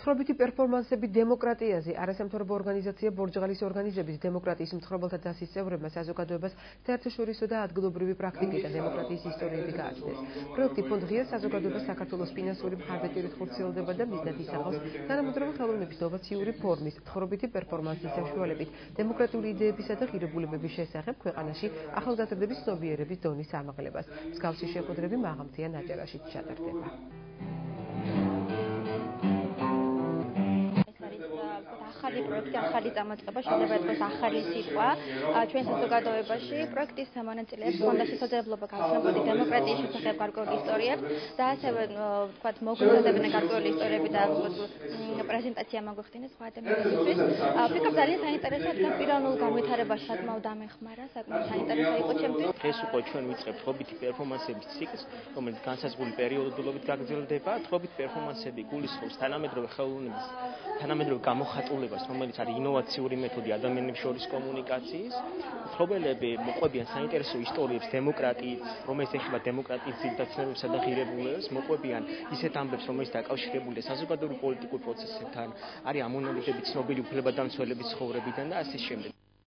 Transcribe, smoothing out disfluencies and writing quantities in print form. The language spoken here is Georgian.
Მთხრობითი პერფორმანსები დემოკრატიაზე არასამთავრობო ორგანიზაცია ბორჯღალის ორგანიზების დემოკრატიის მთხრობელთა დასის წევრებმა საზოგადოებას საერთაშორისო და ადგილობრივი პრაქტიკით და დემოკრატიის ისტორიები გააცნეს. პროექტი ფონდ ღია საზოგადოებას საქართველოს ფინანსური მხარდაჭერით ხორციელდება და მიზნად ისახავს თანამედროვე ხელოვნების ინოვაციური ფორმის მთხრობითი პერფორმანსის საშუალებით დემოკრატიული იდეებისა და ღირებულებების შესახებ ქვეყანაში ახალგაზრდების ცნობიერების დონის ამაღლებას. მსგავსი შეხვედრები მაღალმთიან აჭარაშიც ჩატარდება. ახალი პროექტი, ახალი წამოწყება, შეიძლება ითქვას ახალი სიტყვა ჩვენ საზოგადოებაში. პროექტის მონაწილეებს ჰქონდა შესაძლებლობა გავხსნებოდი დემოკრატიის შესახებ გარკვეული ისტორიებს და ასევე ვთქვათ მოგვიწოდებინა გარკვეული ისტორიები და პრეზენტაცია მოგვიხდინეს სხვა ადამიანებისთვის. ვფიქრობ ძალიან საინტერესო, რადგან პიროვნულ განვითარებაში საკმაოდ დამეხმარა, საკმაოდ საინტერესო იყო ჩემთვის. ეს უკვე ჩვენ ვიწყებთ თხრობითი პერფორმანსების ციკლს, რომელიც განსაზღვრული პერიოდულობით გაგრძელდება. თხრობითი პერფორმანსები გულისხმობს თანამედროვე ხელოვნების თანამედროვე გამოხატულებას, რომელიც არის ინოვაციური მეთოდი ადამიანებს შორის კომუნიკაციის. მთხრობელები მოყვებიან საინტერესო ისტორიებს დემოკრატიის, რომელიც ეხება დემოკრატიის ძირითად ცნებებსა და ღირებულებებს, მოყვებიან ისეთ ამბებს, რომელიც დაკავშირებულია საზოგადოებრივ პოლიტიკურ პროცესებთან, არის ამონალიტები ცნობილი უფლებადამცველების ცხოვრებიდან და ასე შემდეგ.